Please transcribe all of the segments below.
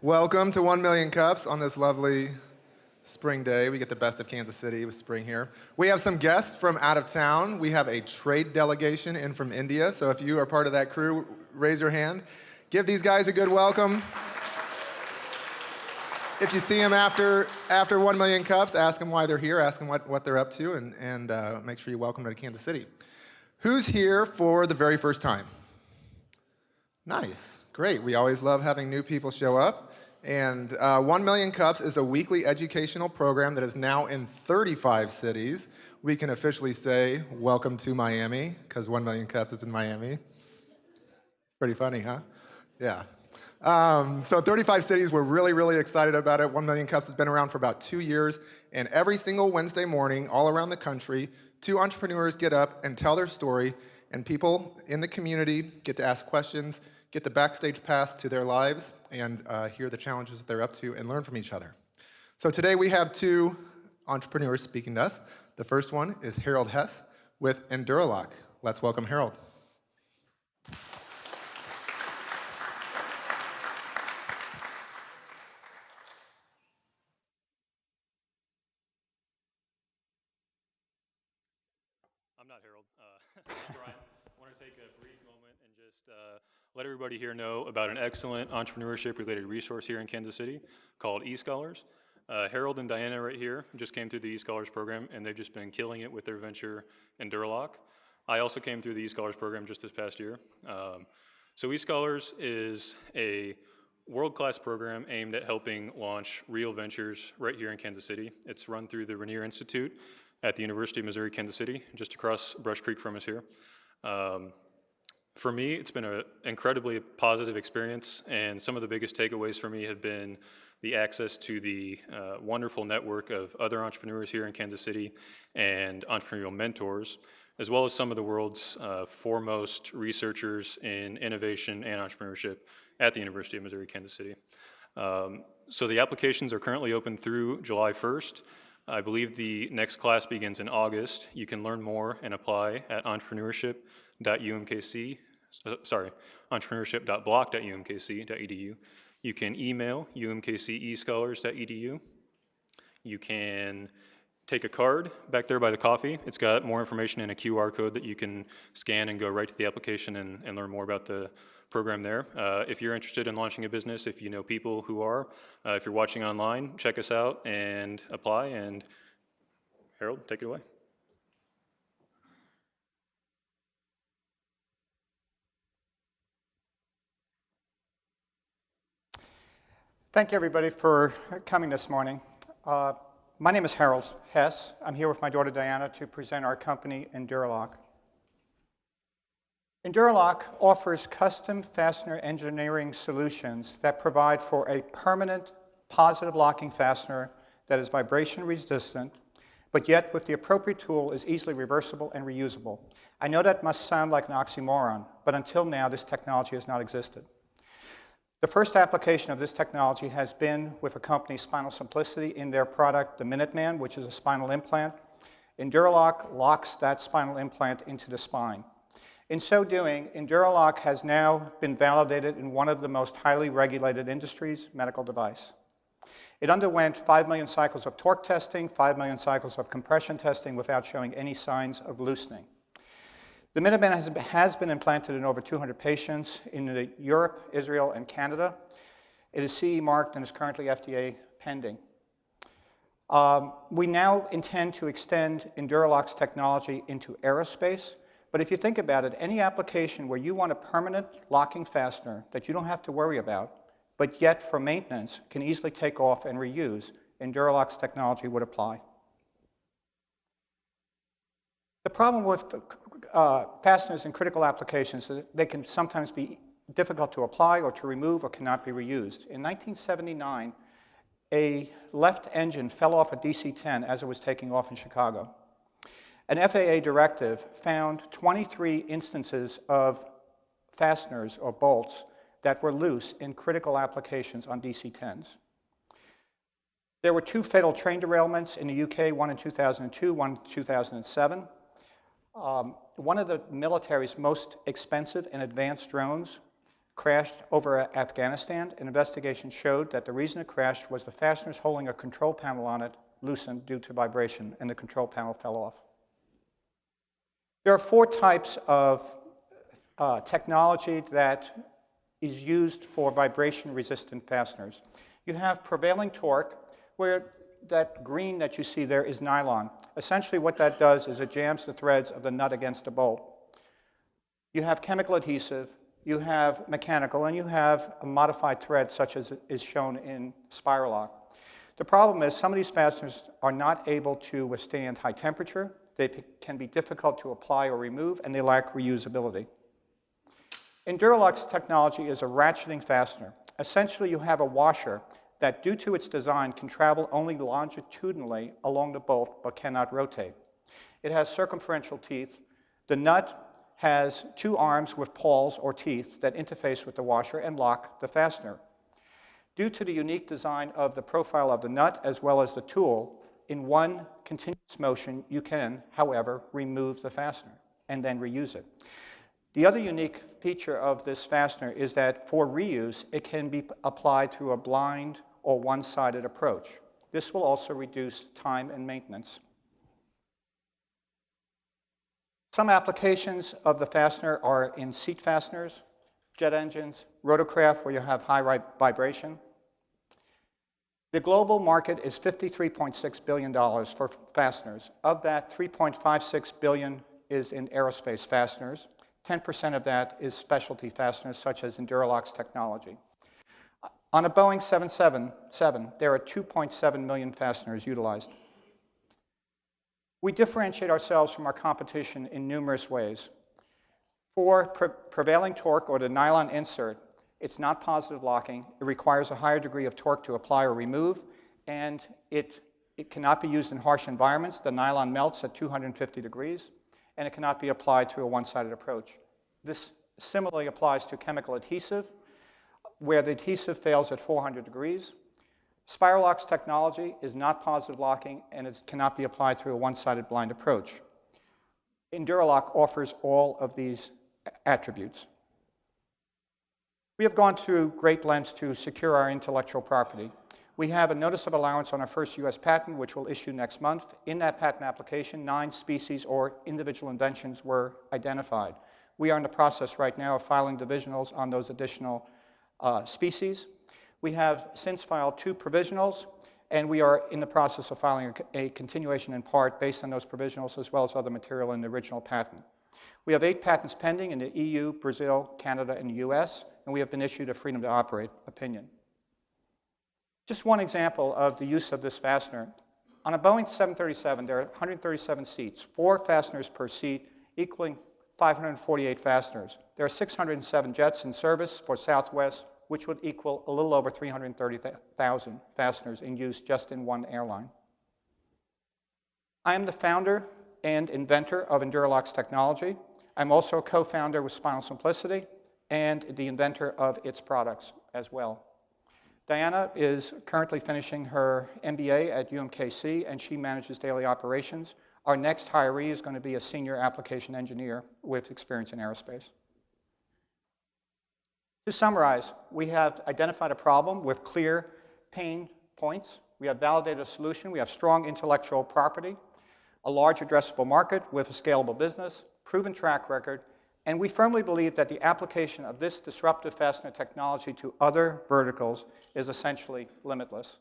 Welcome to 1 Million Cups on this lovely spring day. We get the best of Kansas City with spring here. We have some guests from out of town. We have a trade delegation in from India, so if you are part of that crew, raise your hand. Give these guys a good welcome. If you see them after 1 Million Cups, ask them why they're here, ask them what they're up to, and make sure you welcome them to Kansas City. Who's here for the very first time? Nice, great. We always love having new people show up. And 1 Million Cups is a weekly educational program that is now in 35 cities. We can officially say, welcome to Miami, because 1 Million Cups is in Miami. Pretty funny, huh? Yeah. So 35 cities, we're really excited about it. 1 Million Cups has been around for about 2 years, and every single Wednesday morning, all around the country, 2 entrepreneurs get up and tell their story, and people in the community get to ask questions, get the backstage pass to their lives, and hear the challenges that they're up to and learn from each other. So today we have 2 entrepreneurs speaking to us. The first one is Harold Hess with Enduralock. Let's welcome Harold. I'm not Harold. I'm Brian. I want to take a brief moment and just let everybody here know about an excellent entrepreneurship-related resource here in Kansas City called eScholars. Harold and Diana right here just came through the eScholars program, and they've just been killing it with their venture Enduralock. I also came through the eScholars program just this past year. So eScholars is a world-class program aimed at helping launch real ventures right here in Kansas City. It's run through the Rainier Institute at the University of Missouri, Kansas City, just across Brush Creek from us here. For me, it's been an incredibly positive experience, and some of the biggest takeaways for me have been the access to the wonderful network of other entrepreneurs here in Kansas City and entrepreneurial mentors, as well as some of the world's foremost researchers in innovation and entrepreneurship at the University of Missouri, Kansas City. So the applications are currently open through July 1st. I believe the next class begins in August. You can learn more and apply at entrepreneurship.block.umkc.edu. You can email umkcescholars.edu. You can take a card back there by the coffee. It's got more information in a QR code that you can scan and go right to the application and learn more about the program there. If you're interested in launching a business, if you know people who are, if you're watching online, check us out and apply. And Harold, take it away. Thank you, everybody, for coming this morning. My name is Harold Hess. I'm here with my daughter, Diana, to present our company, Enduralock. Enduralock offers custom fastener engineering solutions that provide for a permanent positive locking fastener that is vibration resistant, but yet with the appropriate tool is easily reversible and reusable. I know that must sound like an oxymoron, but until now this technology has not existed. The first application of this technology has been with a company, Spinal Simplicity, in their product, the Minuteman, which is a spinal implant. Enduralock locks that spinal implant into the spine. In so doing, Enduralock has now been validated in one of the most highly regulated industries, medical device. It underwent 5 million cycles of torque testing, 5 million cycles of compression testing without showing any signs of loosening. The Minuteman has been implanted in over 200 patients in Europe, Israel, and Canada. It is CE marked and is currently FDA pending. We now intend to extend Enduralock's technology into aerospace. But if you think about it, any application where you want a permanent locking fastener that you don't have to worry about, but yet for maintenance can easily take off and reuse, Enduralock's technology would apply. The problem with fasteners in critical applications is that they can sometimes be difficult to apply or to remove or cannot be reused. In 1979, a left engine fell off a DC-10 as it was taking off in Chicago. An FAA directive found 23 instances of fasteners or bolts that were loose in critical applications on DC-10s. There were 2 fatal train derailments in the UK, one in 2002, one in 2007. One of the military's most expensive and advanced drones crashed over Afghanistan. An investigation showed that the reason it crashed was the fasteners holding a control panel on it loosened due to vibration, and the control panel fell off. There are 4 types of technology that is used for vibration-resistant fasteners. You have prevailing torque, where that green that you see there is nylon. Essentially what that does is it jams the threads of the nut against a bolt. You have chemical adhesive, you have mechanical, and you have a modified thread such as is shown in Spiralock. The problem is some of these fasteners are not able to withstand high temperature, they can be difficult to apply or remove, and they lack reusability. Enduralock's technology is a ratcheting fastener. Essentially you have a washer that, due to its design, can travel only longitudinally along the bolt but cannot rotate. It has circumferential teeth. The nut has 2 arms with pawls or teeth that interface with the washer and lock the fastener. Due to the unique design of the profile of the nut as well as the tool, in one continuous motion you can, however, remove the fastener and then reuse it. The other unique feature of this fastener is that for reuse, it can be applied through a blind or one-sided approach. This will also reduce time and maintenance. Some applications of the fastener are in seat fasteners, jet engines, rotorcraft where you have high vibration. The global market is $53.6 billion for fasteners. Of that, $3.56 billion is in aerospace fasteners. 10% of that is specialty fasteners, such as Enduralock's technology. On a Boeing 777, there are 2.7 million fasteners utilized. We differentiate ourselves from our competition in numerous ways. For prevailing torque, or the nylon insert, it's not positive locking. It requires a higher degree of torque to apply or remove, and it cannot be used in harsh environments. The nylon melts at 250 degrees. And it cannot be applied to a one-sided approach. This similarly applies to chemical adhesive, where the adhesive fails at 400 degrees. Spiralock's technology is not positive locking, and it cannot be applied through a one-sided blind approach. Enduralock offers all of these attributes. We have gone through great lengths to secure our intellectual property. We have a notice of allowance on our first U.S. patent, which we'll issue next month. In that patent application, 9 species or individual inventions were identified. We are in the process right now of filing divisionals on those additional species. We have since filed 2 provisionals, and we are in the process of filing a continuation in part based on those provisionals, as well as other material in the original patent. We have 8 patents pending in the EU, Brazil, Canada, and the U.S., and we have been issued a freedom to operate opinion. Just one example of the use of this fastener. On a Boeing 737, there are 137 seats, 4 fasteners per seat, equaling 548 fasteners. There are 607 jets in service for Southwest, which would equal a little over 330,000 fasteners in use just in one airline. I am the founder and inventor of Enduralock's technology. I'm also a co-founder with Spinal Simplicity and the inventor of its products as well. Diana is currently finishing her MBA at UMKC, and she manages daily operations. Our next hiree is going to be a senior application engineer with experience in aerospace. To summarize, we have identified a problem with clear pain points. We have validated a solution. We have strong intellectual property, a large addressable market with a scalable business, proven track record, and we firmly believe that the application of this disruptive fastener technology to other verticals is essentially limitless.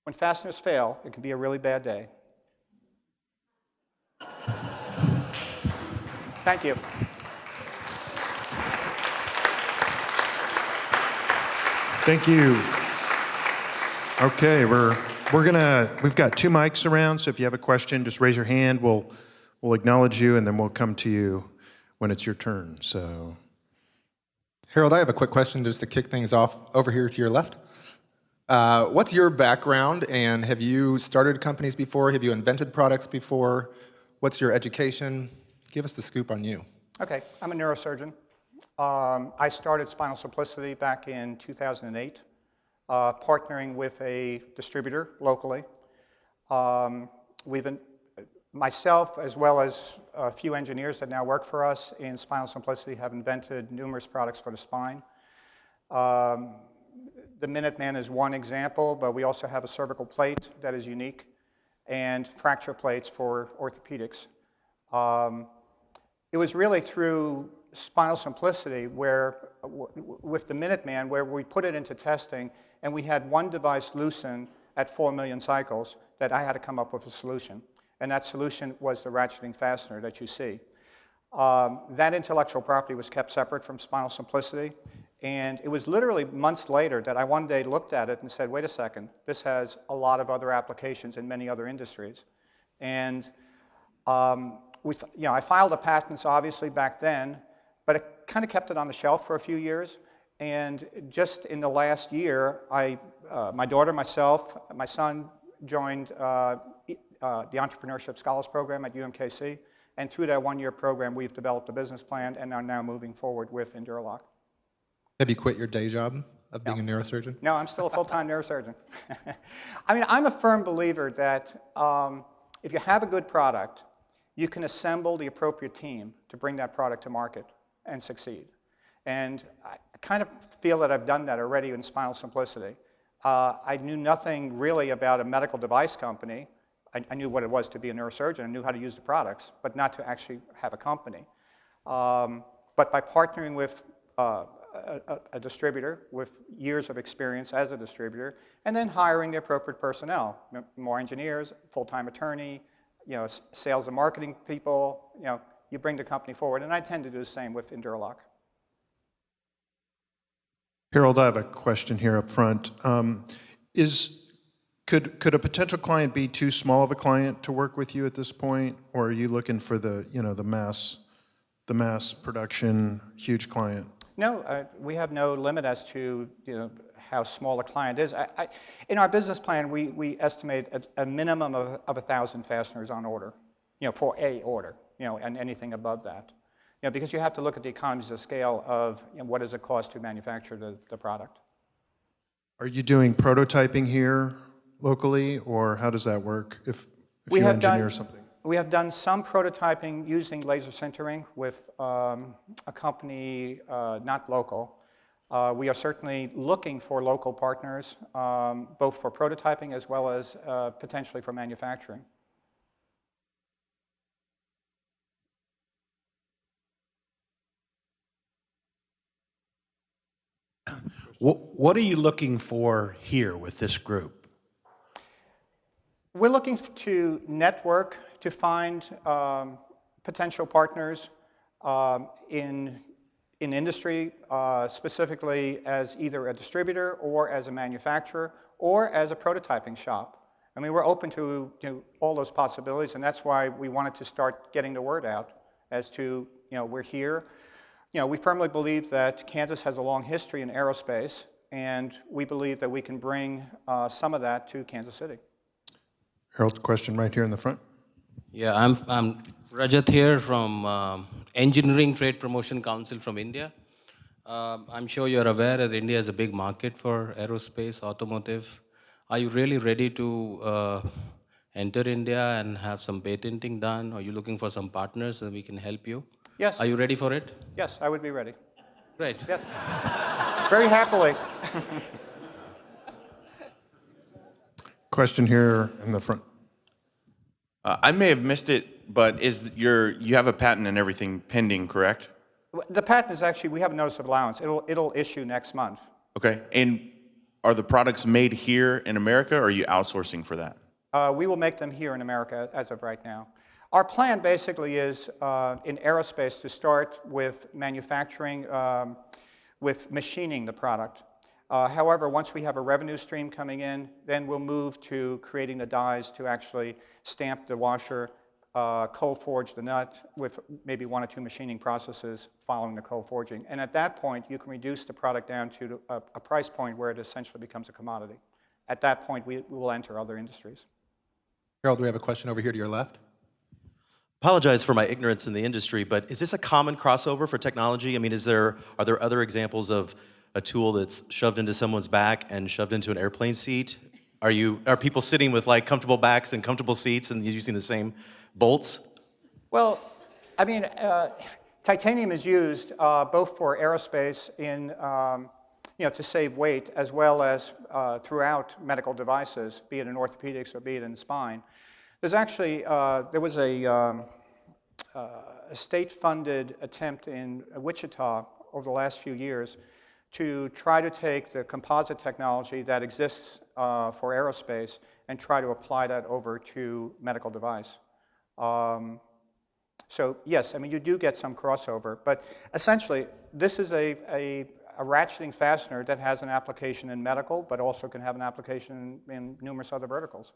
When fasteners fail, it can be a really bad day. Thank you. Thank you. Okay, we've got 2 mics around, so if you have a question, just raise your hand. We'll acknowledge you, and then we'll come to you when it's your turn. So, Harold, I have a quick question just to kick things off over here to your left. What's your background, and have you started companies before? Have you invented products before? What's your education? Give us the scoop on you. Okay, I'm a neurosurgeon. I started Spinal Simplicity back in 2008, partnering with a distributor locally. myself, as well as a few engineers that now work for us in Spinal Simplicity, have invented numerous products for the spine. The Minuteman is one example, but we also have a cervical plate that is unique, and fracture plates for orthopedics. It was really through Spinal Simplicity where, with the Minuteman, where we put it into testing, and we had one device loosen at 4 million cycles, that I had to come up with a solution. And that solution was the ratcheting fastener that you see. That intellectual property was kept separate from Spinal Simplicity. And it was literally months later that I one day looked at it and said, wait a second, this has a lot of other applications in many other industries. And I filed the patents obviously back then, but I kind of kept it on the shelf for a few years. And just in the last year, my daughter, myself, my son joined the Entrepreneurship Scholars Program at UMKC. And through that one-year program, we've developed a business plan and are now moving forward with Enduralock. Have you quit your day job of being a neurosurgeon? No, I'm still a full-time neurosurgeon. I mean, I'm a firm believer that if you have a good product, you can assemble the appropriate team to bring that product to market and succeed. And I kind of feel that I've done that already in Spinal Simplicity. I knew nothing really about a medical device company. I knew what it was to be a neurosurgeon. I knew how to use the products, but not to actually have a company. But by partnering with a distributor with years of experience as a distributor, and then hiring the appropriate personnel, more engineers, full-time attorney, sales and marketing people, you bring the company forward. And I tend to do the same with Enduralock. Harold, I have a question here up front. Could a potential client be too small of a client to work with you at this point, or are you looking for the mass production huge client? No, we have no limit as to how small a client is. In our business plan, we estimate a minimum of 1,000 fasteners on order, for a order, and anything above that. Because you have to look at the economies of scale of what does it cost to manufacture the product. Are you doing prototyping here locally, or how does that work if you engineer something? We have done some prototyping using laser sintering with a company not local. We are certainly looking for local partners, both for prototyping as well as potentially for manufacturing. What are you looking for here with this group? We're looking to network, to find potential partners in industry, specifically as either a distributor or as a manufacturer or as a prototyping shop. I mean, we're open to all those possibilities, and that's why we wanted to start getting the word out as to, we're here. We firmly believe that Kansas has a long history in aerospace, and we believe that we can bring some of that to Kansas City. Harold, question right here in the front. Yeah, I'm Rajat here from Engineering Trade Promotion Council from India. I'm sure you're aware that India is a big market for aerospace, automotive. Are you really ready to enter India and have some patenting done? Are you looking for some partners so we can help you? Yes. Are you ready for it? Yes, I would be ready. Great. Yes. Very happily. Question here in the front. I may have missed it, but you have a patent and everything pending, correct? The patent is actually, we have a notice of allowance. It'll issue next month. Okay, and are the products made here in America, or are you outsourcing for that? We will make them here in America as of right now. Our plan basically is in aerospace to start with manufacturing, with machining the product. However, once we have a revenue stream coming in, then we'll move to creating the dies to actually stamp the washer, cold forge the nut with maybe 1 or 2 machining processes following the cold forging. And at that point, you can reduce the product down to a price point where it essentially becomes a commodity. At that point, we will enter other industries. Harold, we have a question over here to your left. Apologize for my ignorance in the industry, but is this a common crossover for technology? I mean, are there other examples of a tool that's shoved into someone's back and shoved into an airplane seat? Are people sitting with like comfortable backs and comfortable seats and using the same bolts? Well, I mean, titanium is used both for aerospace in, to save weight, as well as throughout medical devices, be it in orthopedics or be it in spine. There's actually, there was a state-funded attempt in Wichita over the last few years to try to take the composite technology that exists for aerospace and try to apply that over to medical device. So yes, I mean, you do get some crossover, but essentially, this is a ratcheting fastener that has an application in medical, but also can have an application in numerous other verticals.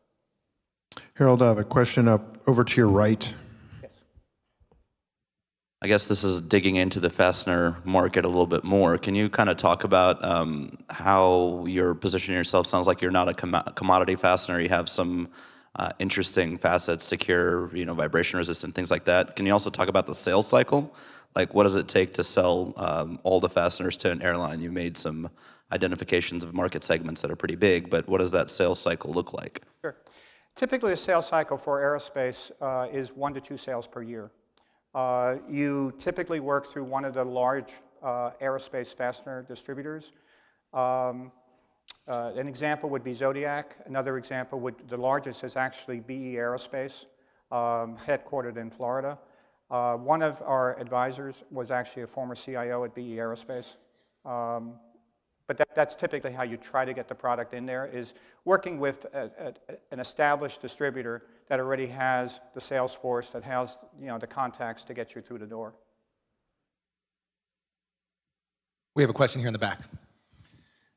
Harold, I have a question up over to your right. Yes. I guess this is digging into the fastener market a little bit more. Can you kind of talk about how you're positioning yourself? Sounds like you're not a commodity fastener. You have some interesting facets, secure, vibration resistant, things like that. Can you also talk about the sales cycle? Like, what does it take to sell all the fasteners to an airline? You made some identifications of market segments that are pretty big, but what does that sales cycle look like? Sure. Typically, a sales cycle for aerospace is 1 to 2 sales per year. You typically work through one of the large aerospace fastener distributors. An example would be Zodiac. Another example the largest is actually BE Aerospace, headquartered in Florida. One of our advisors was actually a former CIO at BE Aerospace. But that's typically how you try to get the product in there, is working with an established distributor that already has the sales force, that has the contacts to get you through the door. We have a question here in the back.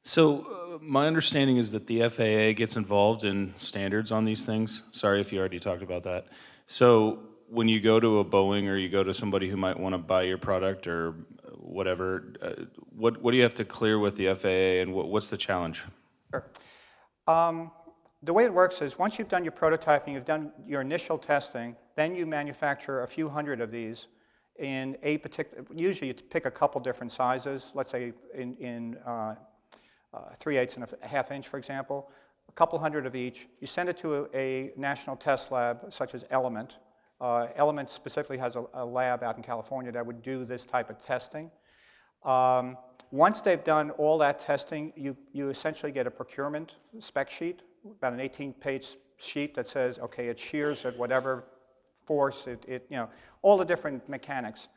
So my understanding is that the FAA gets involved in standards on these things. Sorry if you already talked about that. So when you go to a Boeing or you go to somebody who might want to buy your product or whatever, what do you have to clear with the FAA, and what's the challenge? Sure. The way it works is once you've done your prototyping, you've done your initial testing, then you manufacture a few hundred of these in a particular, usually you pick a couple different sizes, let's say in 3/8 and a half inch, for example, a couple hundred of each. You send it to a national test lab, such as Element. Element specifically has a lab out in California that would do this type of testing. Once they've done all that testing, you essentially get a procurement spec sheet, about an 18-page sheet that says, okay, it shears at whatever force, all the different mechanics.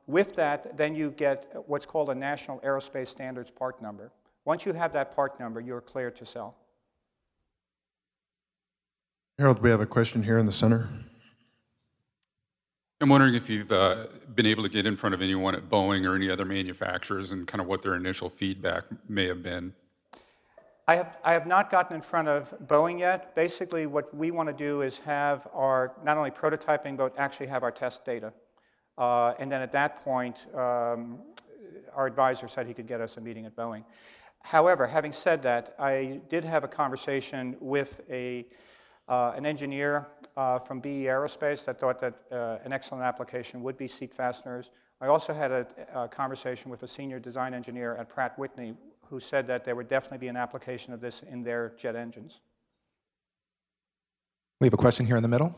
With that, then you get what's called a National Aerospace Standards part number. Once you have that part number, you're cleared to sell. Harold, we have a question here in the center. I'm wondering if you've been able to get in front of anyone at Boeing or any other manufacturers and kind of what their initial feedback may have been. I have not gotten in front of Boeing yet. Basically, what we want to do is have our, not only prototyping, but actually have our test data. And then at that point, our advisor said he could get us a meeting at Boeing. However, having said that, I did have a conversation with an engineer from BE Aerospace that thought that an excellent application would be seat fasteners. I also had a conversation with a senior design engineer at Pratt & Whitney who said that there would definitely be an application of this in their jet engines. We have a question here in the middle.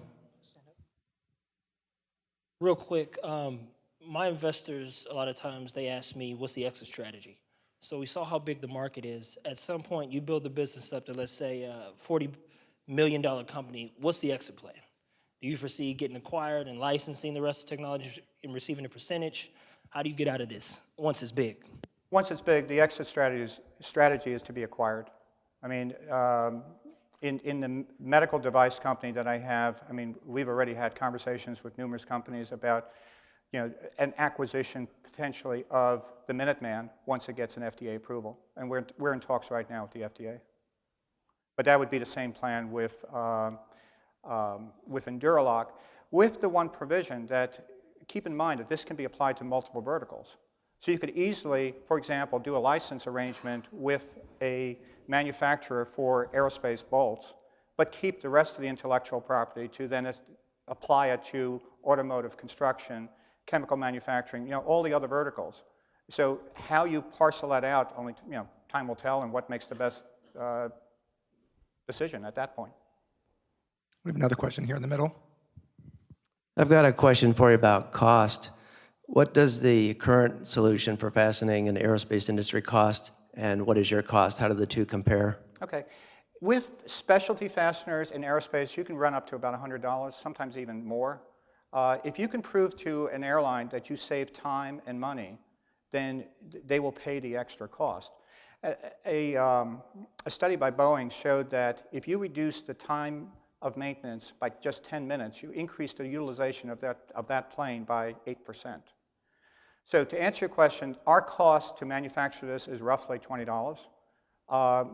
Real quick, my investors, a lot of times, they ask me, what's the exit strategy? So we saw how big the market is. At some point, you build the business up to, let's say, a $40 million company. What's the exit plan? Do you foresee getting acquired and licensing the rest of the technology and receiving a percentage? How do you get out of this once it's big? Once it's big, the exit strategy is to be acquired. I mean, in the medical device company that I have, I mean, we've already had conversations with numerous companies about, an acquisition potentially of the Minuteman once it gets an FDA approval. And we're in talks right now with the FDA. But that would be the same plan with Enduralock, with the one provision that, keep in mind that this can be applied to multiple verticals. So you could easily, for example, do a license arrangement with a manufacturer for aerospace bolts, but keep the rest of the intellectual property to then apply it to automotive construction, chemical manufacturing, all the other verticals. So how you parcel that out, only time will tell, and what makes the best decision at that point. We have another question here in the middle. I've got a question for you about cost. What does the current solution for fastening in the aerospace industry cost, and what is your cost? How do the two compare? Okay. With specialty fasteners in aerospace, you can run up to about $100, sometimes even more. If you can prove to an airline that you save time and money, then they will pay the extra cost. A study by Boeing showed that if you reduce the time of maintenance by just 10 minutes, you increase the utilization of that plane by 8%. So to answer your question, our cost to manufacture this is roughly $20.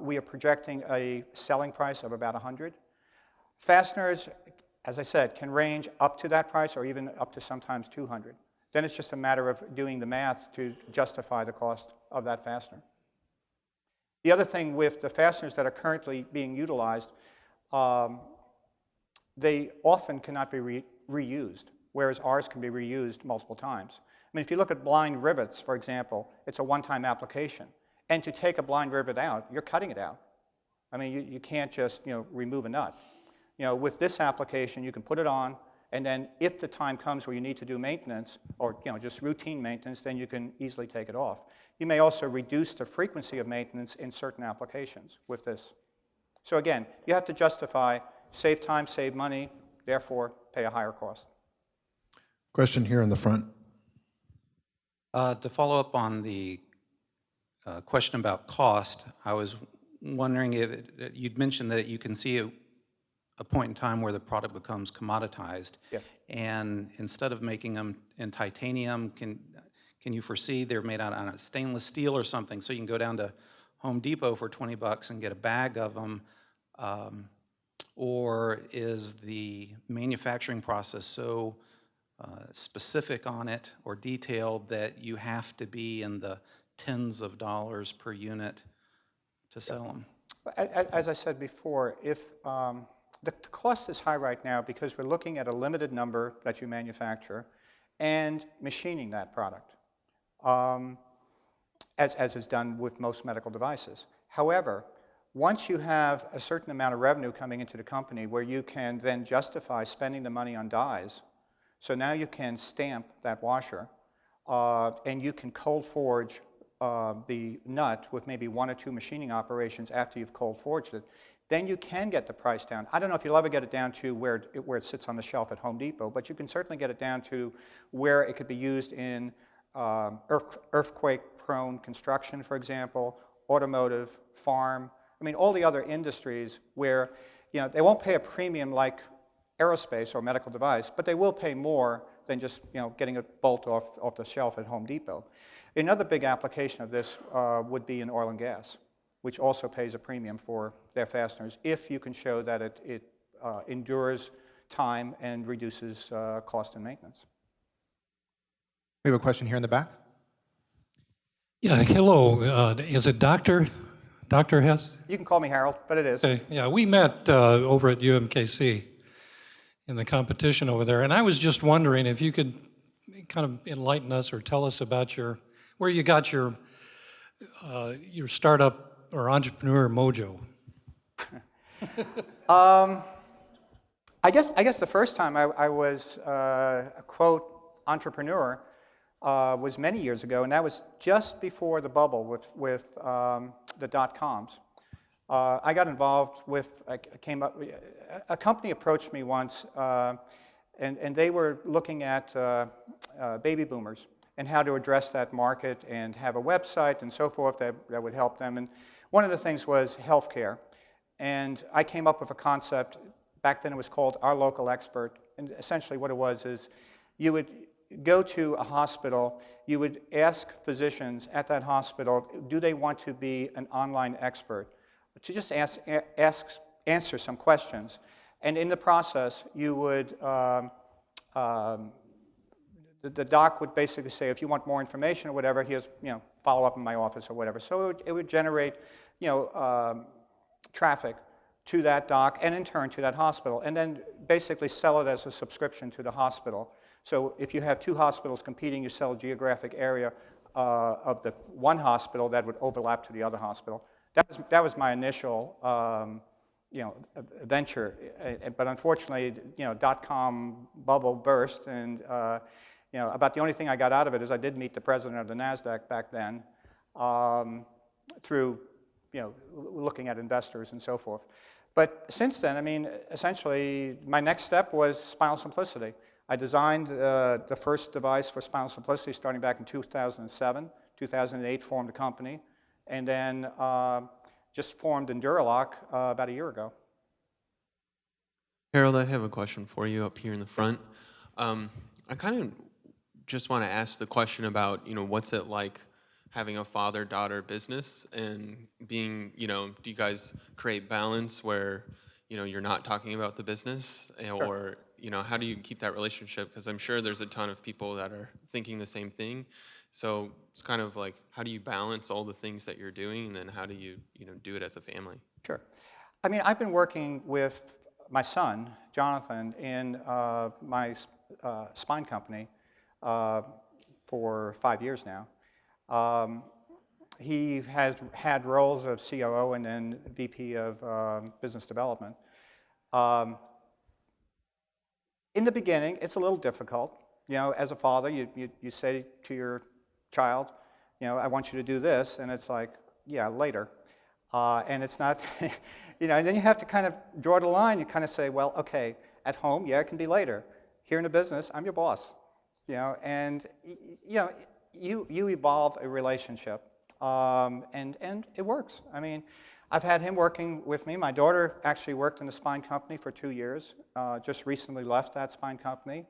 We are projecting a selling price of about $100. Fasteners, as I said, can range up to that price or even up to sometimes $200. Then it's just a matter of doing the math to justify the cost of that fastener. The other thing with the fasteners that are currently being utilized, they often cannot be reused, whereas ours can be reused multiple times. I mean, if you look at blind rivets, for example, it's a one-time application. And to take a blind rivet out, you're cutting it out. I mean, you can't just remove a nut. With this application, you can put it on, and then if the time comes where you need to do maintenance, or just routine maintenance, then you can easily take it off. You may also reduce the frequency of maintenance in certain applications with this. So again, you have to justify, save time, save money, therefore pay a higher cost. Question here in the front. To follow up on the question about cost, I was wondering if you'd mentioned that you can see a point in time where the product becomes commoditized. Yeah. And instead of making them in titanium, can you foresee they're made out of stainless steel or something, so you can go down to Home Depot for 20 bucks and get a bag of them? Or is the manufacturing process so specific on it or detailed that you have to be in the tens of dollars per unit to sell them? As I said before, if the cost is high right now because we're looking at a limited number that you manufacture and machining that product, as is done with most medical devices. However, once you have a certain amount of revenue coming into the company where you can then justify spending the money on dies, so now you can stamp that washer, and you can cold forge the nut with maybe 1 or 2 machining operations after you've cold forged it, then you can get the price down. I don't know if you'll ever get it down to where it sits on the shelf at Home Depot, but you can certainly get it down to where it could be used in earthquake-prone construction, for example, automotive, farm. I mean, all the other industries where they won't pay a premium like aerospace or medical device, but they will pay more than just getting a bolt off the shelf at Home Depot. Another big application of this would be in oil and gas, which also pays a premium for their fasteners if you can show that it endures time and reduces cost and maintenance. We have a question here in the back. Yeah, hello. Is it Dr. Hess? You can call me Harold, but it is. Okay. Yeah, we met over at UMKC in the competition over there, and I was just wondering if you could kind of enlighten us or tell us about where you got your startup or entrepreneur mojo. I guess the first time I was a quote entrepreneur was many years ago, and that was just before the bubble with the dot-coms. I got involved a company approached me once, and they were looking at baby boomers and how to address that market and have a website and so forth that would help them. And one of the things was healthcare. And I came up with a concept. Back then it was called Our Local Expert. And essentially what it was is you would go to a hospital, you would ask physicians at that hospital, do they want to be an online expert? To just answer some questions. And in the process, you would, the doc would basically say, if you want more information or whatever, here's, follow up in my office or whatever. So it would generate, traffic to that doc and in turn to that hospital, and then basically sell it as a subscription to the hospital. So if you have 2 hospitals competing, you sell a geographic area of the one hospital that would overlap to the other hospital. That was my initial a venture. But unfortunately, dot-com bubble burst, and about the only thing I got out of it is I did meet the president of the NASDAQ back then through looking at investors and so forth. But since then, I mean, essentially, my next step was spinal simplicity. I designed the first device for spinal simplicity starting back in 2007. 2008, formed a company, and then just formed Enduralock about a year ago. Harold, I have a question for you up here in the front. I kind of just want to ask the question about, what's it like having a father-daughter business and being, do you guys create balance where, you're not talking about the business, or, how do you keep that relationship? Because I'm sure there's a ton of people that are thinking the same thing. So it's kind of like, how do you balance all the things that you're doing, and then how do you, do it as a family? Sure. I mean, I've been working with my son, Jonathan, in my spine company for 5 years now. He has had roles of COO and then VP of business development. In the beginning, it's a little difficult. As a father, you say to your child, I want you to do this, and it's like, yeah, later. And it's not, and then you have to kind of draw the line. You kind of say, well, okay, at home, yeah, it can be later. Here in the business, I'm your boss. And you evolve a relationship, and it works. I mean, I've had him working with me. My daughter actually worked in the spine company for 2 years, just recently left that spine company.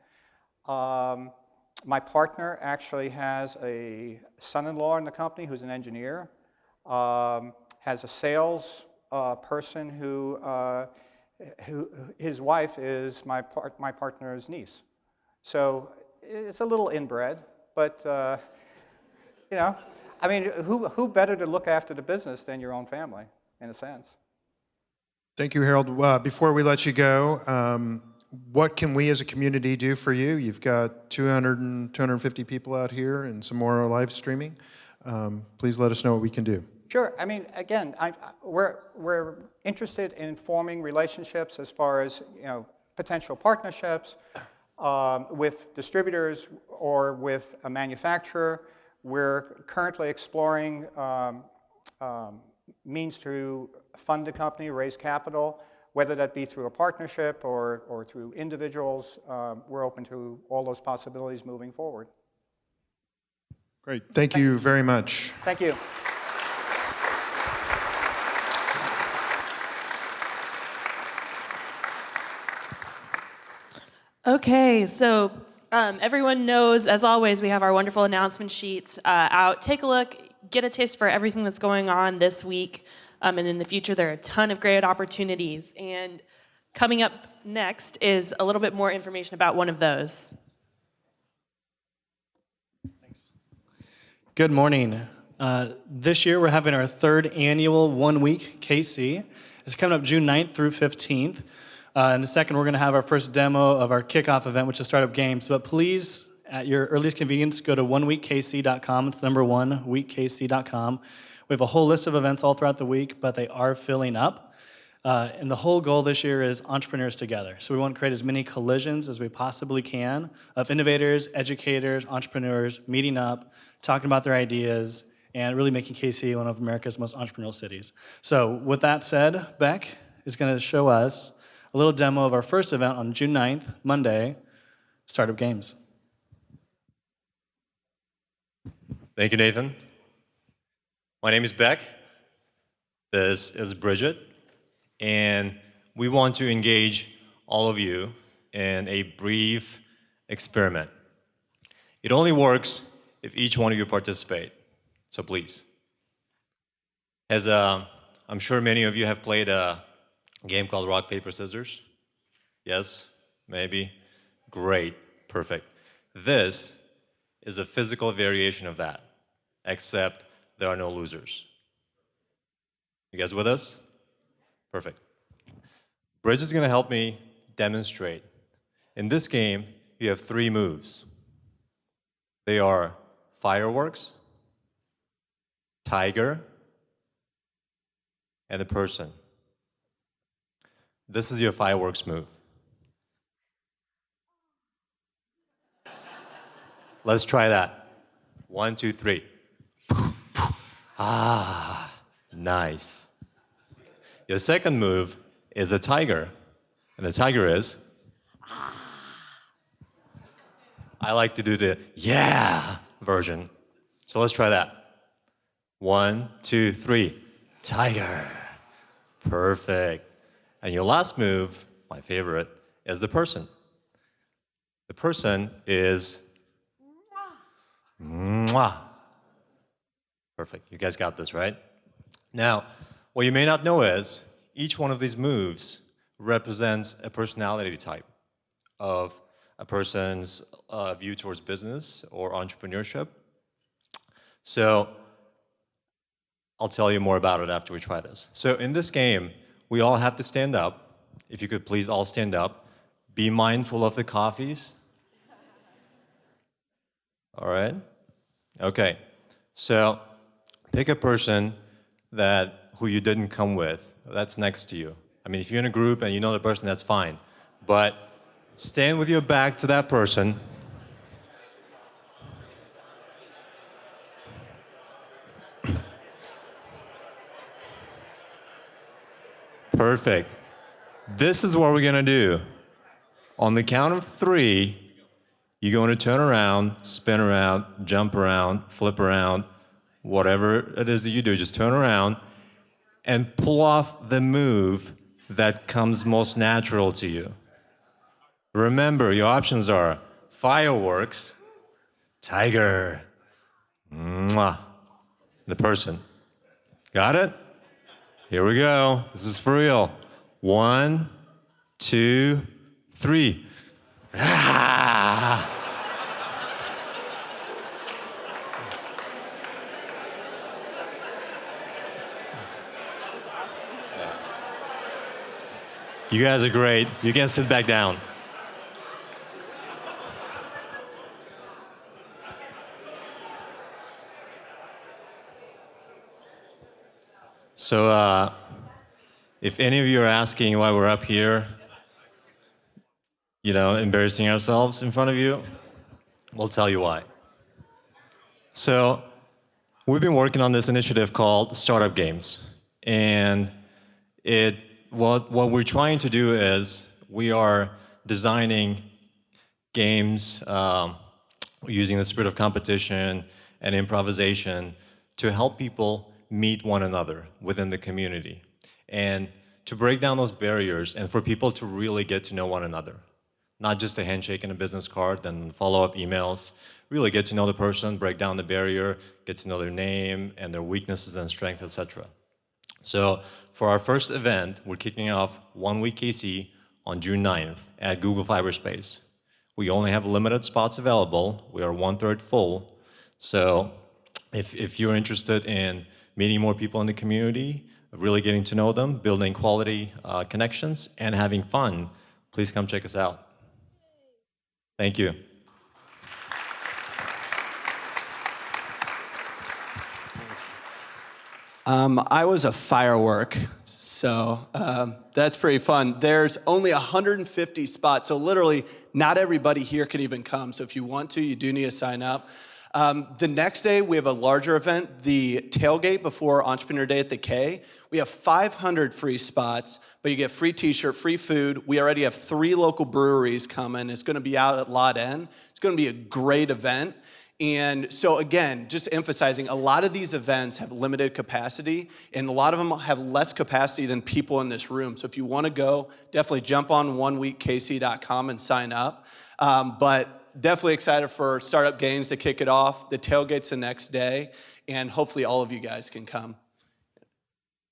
My partner actually has a son-in-law in the company who's an engineer, has a sales person who his wife is my partner's niece. So it's a little inbred, but I mean, who better to look after the business than your own family, in a sense? Thank you, Harold. Before we let you go, what can we as a community do for you? You've got 250 people out here and some more live streaming. Please let us know what we can do. Sure. I mean, again, we're interested in forming relationships as far as potential partnerships with distributors or with a manufacturer. We're currently exploring means to fund the company, raise capital, whether that be through a partnership or through individuals. We're open to all those possibilities moving forward. Great. Thank you very much. Thank you. Okay, so everyone knows, as always, we have our wonderful announcement sheets out. Take a look, get a taste for everything that's going on this week. And in the future, there are a ton of great opportunities. And coming up next is a little bit more information about one of those. Thanks. Good morning. This year, we're having our third annual one-week KC. It's coming up June 9th through 15th. In a second, we're going to have our first demo of our kickoff event, which is Startup Games. But please, at your earliest convenience, go to oneweekkc.com. It's the number one, weekkc.com. We have a whole list of events all throughout the week, but they are filling up. And the whole goal this year is entrepreneurs together. So we want to create as many collisions as we possibly can of innovators, educators, entrepreneurs meeting up, talking about their ideas, and really making KC one of America's most entrepreneurial cities. So with that said, Beck is going to show us a little demo of our first event on June 9th, Monday, Startup Games. Thank you, Nathan. My name is Beck. This is Bridget. And we want to engage all of you in a brief experiment. It only works if each one of you participate. So please. As I'm sure many of you have played a game called Rock, Paper, Scissors. Yes? Maybe? Great. Perfect. This is a physical variation of that, except there are no losers. You guys with us? Perfect. Bridget is going to help me demonstrate. In this game, you have 3 moves. They are fireworks, tiger, and a person. This is your fireworks move. Let's try that. 1, 2, 3. Ah, nice. Your second move is a tiger. And the tiger is, I like to do the yeah version. So let's try that. 1, 2, 3. Tiger. Perfect. And your last move, my favorite, is the person. The person is mwah. Perfect. You guys got this, right? Now, what you may not know is each one of these moves represents a personality type of a person's view towards business or entrepreneurship. So I'll tell you more about it after we try this. So in this game, we all have to stand up. If you could please all stand up. Be mindful of the coffees. All right? Okay. So pick a person who you didn't come with, that's next to you. I mean, if you're in a group and you know the person, that's fine. But stand with your back to that person. Perfect. This is what we're gonna do. On the count of 3, you're going to turn around, spin around, jump around, flip around, whatever it is that you do, just turn around and pull off the move that comes most natural to you. Remember, your options are fireworks, tiger, mwah, the person. Got it? Here we go. This is for real. 1, 2, 3. Ah! You guys are great. You can sit back down. So, if any of you are asking why we're up here, embarrassing ourselves in front of you, we'll tell you why. So, we've been working on this initiative called Startup Games. And what we're trying to do is we are designing games using the spirit of competition and improvisation to help people meet one another within the community and to break down those barriers and for people to really get to know one another. Not just a handshake and a business card and follow-up emails. Really get to know the person, break down the barrier, get to know their name and their weaknesses and strengths, etc. So for our first event, we're kicking off 1 Week KC on June 9th at Google Cyberspace. We only have limited spots available. We are 1/3 full. So if you're interested in meeting more people in the community, really getting to know them, building quality connections, and having fun, please come check us out. Thank you. I was a firework, so that's pretty fun. There's only 150 spots, so literally not everybody here can even come. So if you want to, you do need to sign up. The next day, we have a larger event, the tailgate before Entrepreneur Day at the K. We have 500 free spots, but you get free t-shirt, free food. We already have 3 local breweries coming. It's gonna be out at Lot N. It's gonna be a great event. And so again, just emphasizing, a lot of these events have limited capacity, and a lot of them have less capacity than people in this room. So if you wanna go, definitely jump on oneweekkc.com and sign up. But definitely excited for Startup Games to kick it off. The tailgate's the next day, and hopefully all of you guys can come.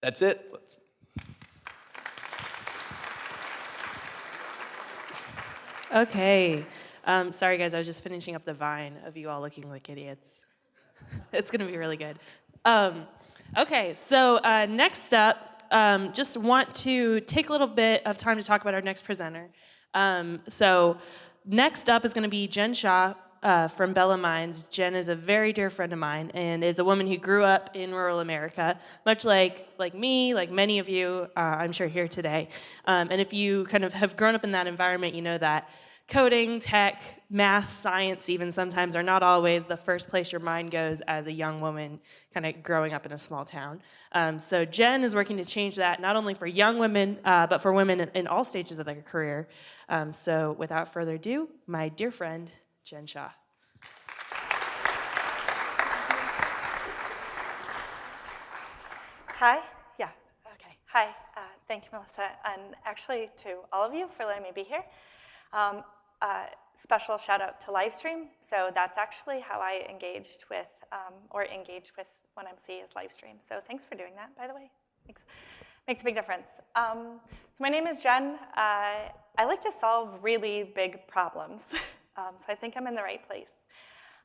That's it. Okay. Sorry, guys, I was just finishing up the vine of you all looking like idiots. It's going to be really good. Okay, so next up, just want to take a little bit of time to talk about our next presenter. So next up is going to be Jen Shaw, from Bella Mines. Jen is a very dear friend of mine and is a woman who grew up in rural America, much like me, like many of you, I'm sure, here today. And if you kind of have grown up in that environment, you know that coding, tech, math, science even sometimes are not always the first place your mind goes as a young woman kind of growing up in a small town. So Jen is working to change that, not only for young women, but for women in all stages of their career. So without further ado, my dear friend, Jen Shaw. Hi, yeah, okay. Hi, thank you, Melissa, and actually to all of you for letting me be here. Special shout out to Livestream. So that's actually how I engaged with, or engage with when I'm seeing is Livestream. So thanks for doing that, by the way. Makes a big difference. So my name is Jen. I like to solve really big problems. So I think I'm in the right place.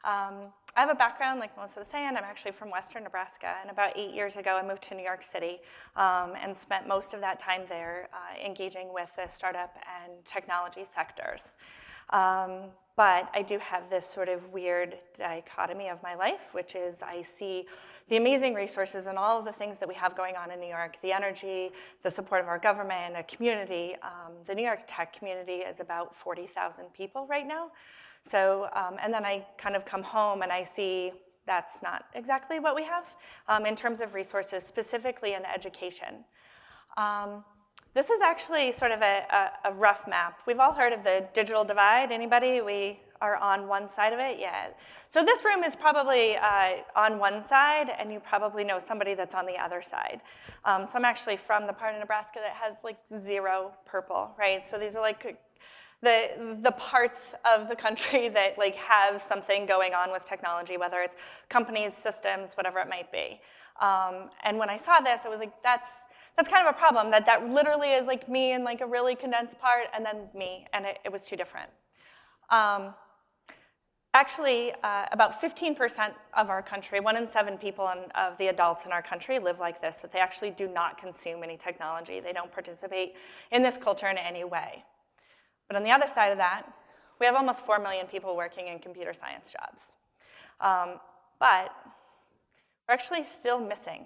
I have a background, like Melissa was saying, I'm actually from Western Nebraska, and about 8 years ago I moved to New York City and spent most of that time there engaging with the startup and technology sectors. But I do have this sort of weird dichotomy of my life, which is I see the amazing resources and all of the things that we have going on in New York, the energy, the support of our government, a community. The New York tech community is about 40,000 people right now. So, and then I kind of come home and I see that's not exactly what we have in terms of resources, specifically in education. This is actually sort of a rough map. We've all heard of the digital divide. Anybody? We are on one side of it? Yeah. So this room is probably on one side, and you probably know somebody that's on the other side. So I'm actually from the part of Nebraska that has like 0 purple, right? So these are like the parts of the country that like have something going on with technology, whether it's companies, systems, whatever it might be. And when I saw this, I was like, that's kind of a problem, that literally is like me in like a really condensed part, and then me, and it was too different. Actually, about 15% of our country, 1 in 7 people of the adults in our country live like this, that they actually do not consume any technology. They don't participate in this culture in any way. But on the other side of that, we have almost 4 million people working in computer science jobs. But we're actually still missing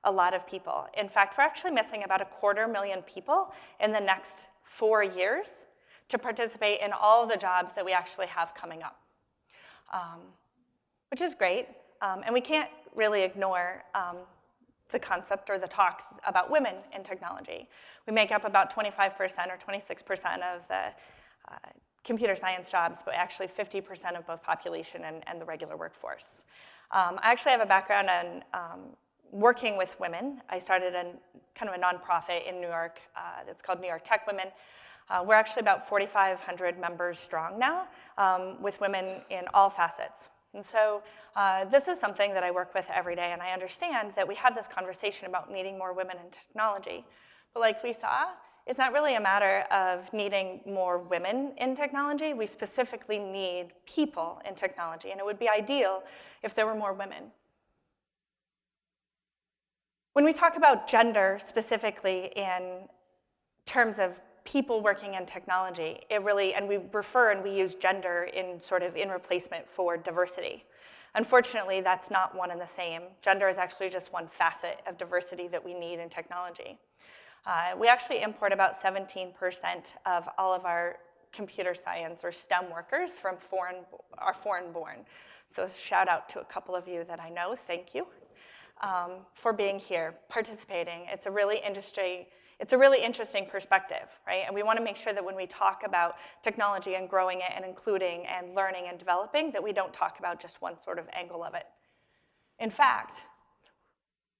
a lot of people. In fact, we're actually missing about 250,000 people in the next 4 years to participate in all of the jobs that we actually have coming up, which is great. And we can't really ignore the concept or the talk about women in technology. We make up about 25% or 26% of the computer science jobs, but actually 50% of both population and the regular workforce. I actually have a background in working with women. I started kind of a nonprofit in New York that's called New York Tech Women. We're actually about 4,500 members strong now, with women in all facets. And so this is something that I work with every day, and I understand that we have this conversation about needing more women in technology. But like we saw, it's not really a matter of needing more women in technology. We specifically need people in technology, and it would be ideal if there were more women. When we talk about gender specifically in terms of people working in technology, it really, and we refer and we use gender in sort of in replacement for diversity. Unfortunately, that's not one and the same. Gender is actually just one facet of diversity that we need in technology. We actually import about 17% of all of our computer science or STEM workers from foreign born. So shout out to a couple of you that I know, thank you. For being here, participating. It's a really interesting perspective, right? And we want to make sure that when we talk about technology and growing it and including and learning and developing, that we don't talk about just one sort of angle of it. In fact,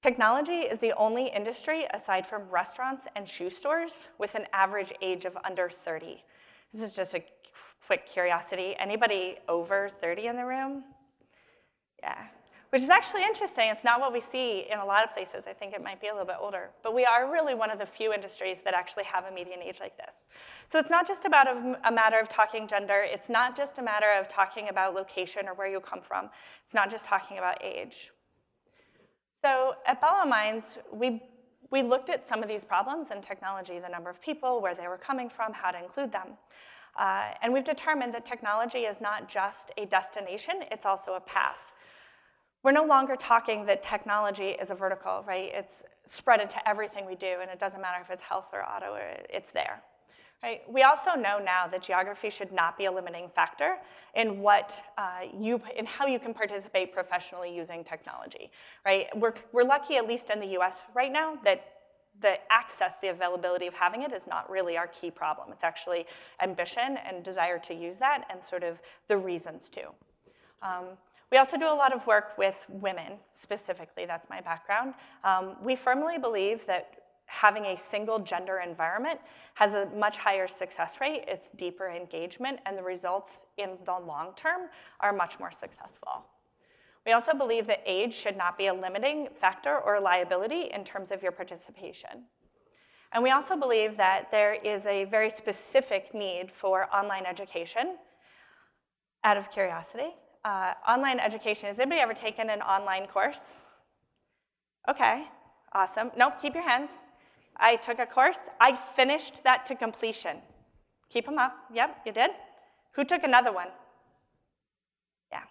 technology is the only industry, aside from restaurants and shoe stores, with an average age of under 30. This is just a quick curiosity. Anybody over 30 in the room? Yeah. Which is actually interesting. It's not what we see in a lot of places. I think it might be a little bit older. But we are really one of the few industries that actually have a median age like this. So it's not just about a matter of talking gender. It's not just a matter of talking about location or where you come from. It's not just talking about age. So at Bella Mines, we looked at some of these problems in technology, the number of people, where they were coming from, how to include them. And we've determined that technology is not just a destination, it's also a path. We're no longer talking that technology is a vertical, right? It's spread into everything we do, and it doesn't matter if it's health or auto, it's there. Right? We also know now that geography should not be a limiting factor in in how you can participate professionally using technology. Right? We're lucky, at least in the US right now, that the access, the availability of having it is not really our key problem. It's actually ambition and desire to use that and sort of the reasons to. We also do a lot of work with women, specifically, that's my background. We firmly believe that having a single gender environment has a much higher success rate, it's deeper engagement, and the results in the long term are much more successful. We also believe that age should not be a limiting factor or liability in terms of your participation. And we also believe that there is a very specific need for online education. Out of curiosity, online education, has anybody ever taken an online course? Okay, awesome. Nope, keep your hands. I took a course, I finished that to completion. Keep them up, yep, you did. Who took another one? Yeah.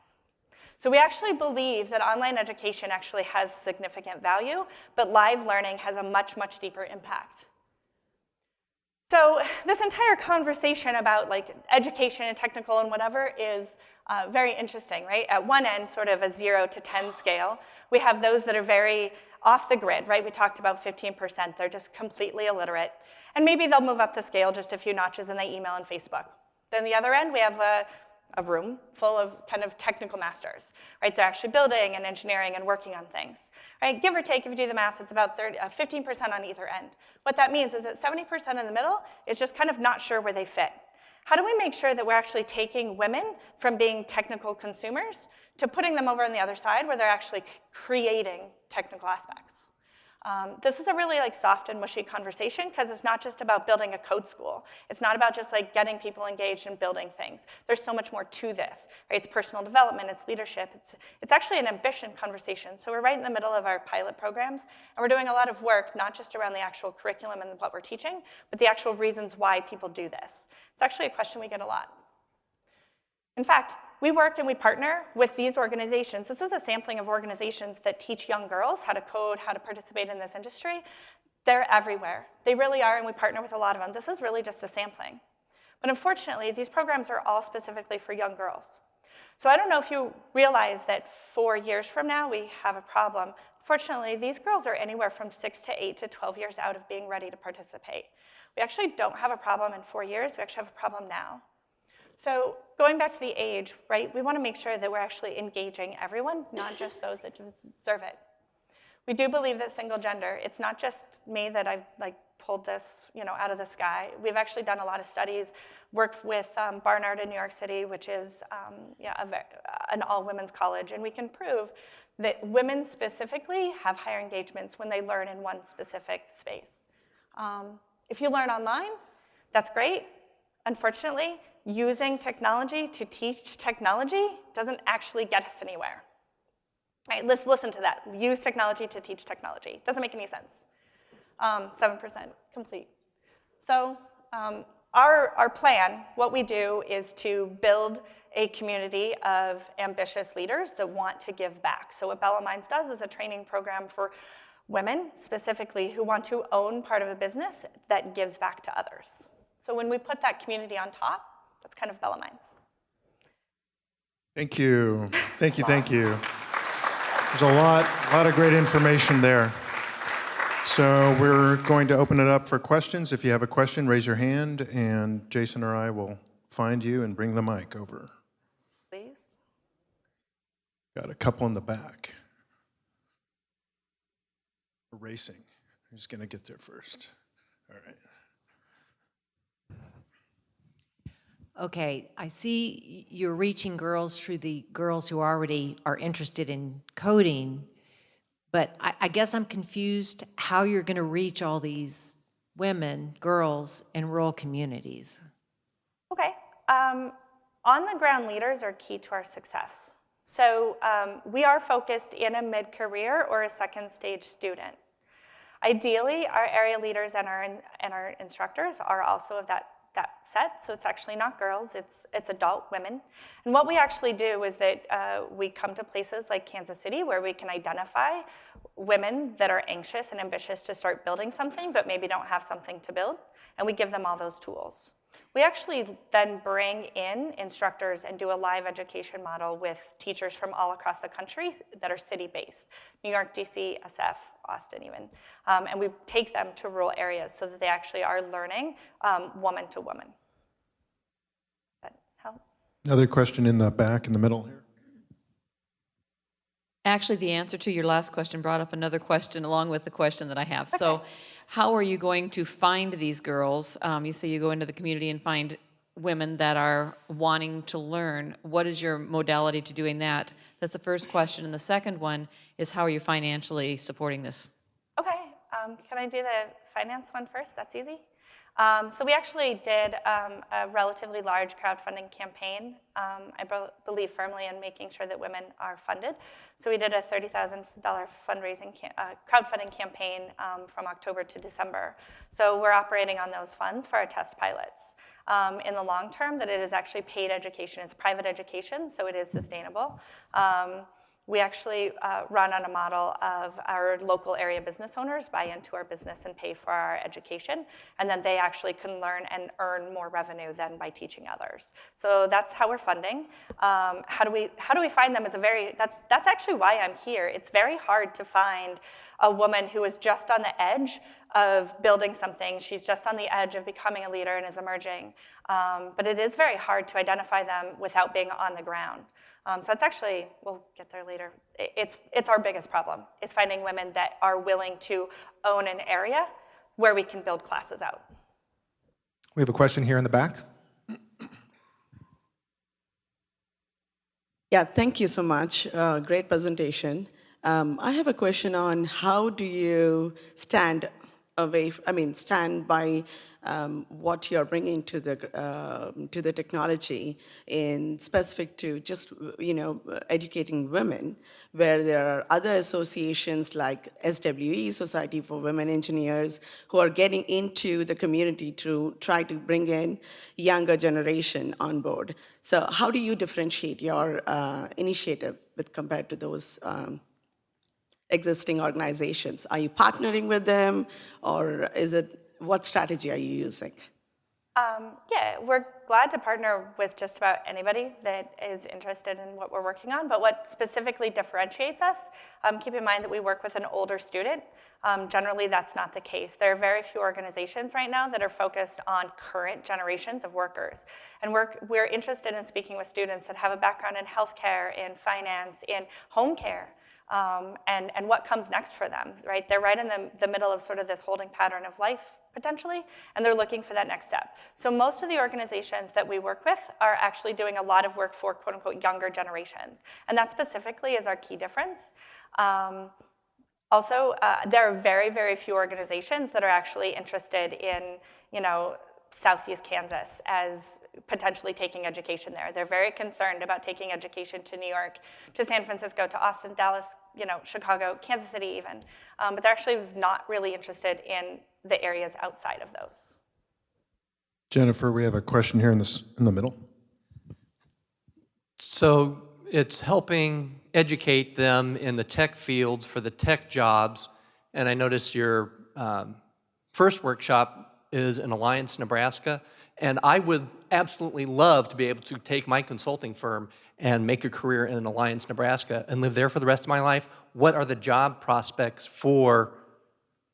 So we actually believe that online education actually has significant value, but live learning has a much, much deeper impact. So this entire conversation about like education and technical and whatever is very interesting, right? At one end, sort of a 0 to 10 scale, we have those that are very off the grid, right? We talked about 15%, they're just completely illiterate. And maybe they'll move up the scale just a few notches and they email and Facebook. Then the other end, we have a room full of kind of technical masters, right? They're actually building and engineering and working on things, right? Give or take, if you do the math, it's about 15% on either end. What that means is that 70% in the middle is just kind of not sure where they fit. How do we make sure that we're actually taking women from being technical consumers to putting them over on the other side where they're actually creating technical aspects? This is a really like soft and mushy conversation because it's not just about building a code school. It's not about just like getting people engaged and building things. There's so much more to this, right? It's personal development, it's leadership, it's actually an ambition conversation. So we're right in the middle of our pilot programs, and we're doing a lot of work, not just around the actual curriculum and what we're teaching, but the actual reasons why people do this. It's actually a question we get a lot. In fact, we work and we partner with these organizations. This is a sampling of organizations that teach young girls how to code, how to participate in this industry. They're everywhere. They really are, and we partner with a lot of them. This is really just a sampling. But unfortunately, these programs are all specifically for young girls. So I don't know if you realize that 4 years from now, we have a problem. Fortunately, these girls are anywhere from 6 to 8 to 12 years out of being ready to participate. We actually don't have a problem in 4 years. We actually have a problem now. So going back to the age, right, we want to make sure that we're actually engaging everyone, not just those that deserve it. We do believe that single gender, it's not just me that I've like pulled this out of the sky. We've actually done a lot of studies, worked with Barnard in New York City, which is an all-women's college, and we can prove that women specifically have higher engagements when they learn in one specific space. If you learn online, that's great. Unfortunately, using technology to teach technology doesn't actually get us anywhere. Right, let's listen to that. Use technology to teach technology. Doesn't make any sense. 7% complete. So our plan, what we do is to build a community of ambitious leaders that want to give back. So what Bella Minds does is a training program for women, specifically, who want to own part of a business that gives back to others. So when we put that community on top, that's kind of Bella Minds. Thank you. Thank you, thank you. There's a lot of great information there. So we're going to open it up for questions. If you have a question, raise your hand, and Jason or I will find you and bring the mic over. Please. Got a couple in the back. We're racing. Who's going to get there first? All right. Okay, I see you're reaching girls through the girls who already are interested in coding, but I guess I'm confused how you're going to reach all these women, girls in rural communities. Okay, on-the-ground leaders are key to our success. So we are focused in a mid-career or a second-stage student. Ideally, our area leaders and our instructors are also of that set, so it's actually not girls, it's adult women. And what we actually do is that we come to places like Kansas City where we can identify women that are anxious and ambitious to start building something, but maybe don't have something to build, and we give them all those tools. We actually then bring in instructors and do a live education model with teachers from all across the country that are city-based, New York, DC, SF, Austin even. And we take them to rural areas so that they actually are learning woman to woman. Does that help? Another question in the back, in the middle here. Actually, the answer to your last question brought up another question along with the question that I have. Okay. So how are you going to find these girls? You say you go into the community and find women that are wanting to learn. What is your modality to doing that? That's the first question. And the second one is, how are you financially supporting this? Okay, can I do the finance one first? That's easy. So we actually did a relatively large crowdfunding campaign. I believe firmly in making sure that women are funded. So we did a $30,000 fundraising crowdfunding campaign from October to December. So we're operating on those funds for our test pilots. In the long term, that it is actually paid education. It's private education, so it is sustainable. We actually run on a model of our local area business owners buy into our business and pay for our education, and then they actually can learn and earn more revenue than by teaching others. So that's how we're funding. How do we find them? That's actually why I'm here. It's very hard to find a woman who is just on the edge of building something. She's just on the edge of becoming a leader and is emerging. But it is very hard to identify them without being on the ground. So it's actually, we'll get there later, it's our biggest problem, is finding women that are willing to own an area where we can build classes out. We have a question here in the back. Yeah, thank you so much. Great presentation. I have a question on how do you stand by what you're bringing to the technology, in specific to just educating women, where there are other associations like SWE, Society for Women Engineers, who are getting into the community to try to bring in younger generation on board. So how do you differentiate your initiative compared to those existing organizations? Are you partnering with them, or what strategy are you using? Yeah, we're glad to partner with just about anybody that is interested in what we're working on, but what specifically differentiates us, keep in mind that we work with an older student. Generally, that's not the case. There are very few organizations right now that are focused on current generations of workers. And we're interested in speaking with students that have a background in healthcare, in finance, in home care. And what comes next for them, right? They're right in the middle of sort of this holding pattern of life, potentially, and they're looking for that next step. So most of the organizations that we work with are actually doing a lot of work for quote unquote younger generations. And that specifically is our key difference. Also, there are very, very few organizations that are actually interested in, Southeast Kansas as potentially taking education there. They're very concerned about taking education to New York, to San Francisco, to Austin, Dallas, Chicago, Kansas City even. But they're actually not really interested in the areas outside of those. Jennifer, we have a question here in the middle. So it's helping educate them in the tech fields for the tech jobs. And I noticed your first workshop is in Alliance, Nebraska. And I would absolutely love to be able to take my consulting firm and make a career in Alliance, Nebraska and live there for the rest of my life. What are the job prospects for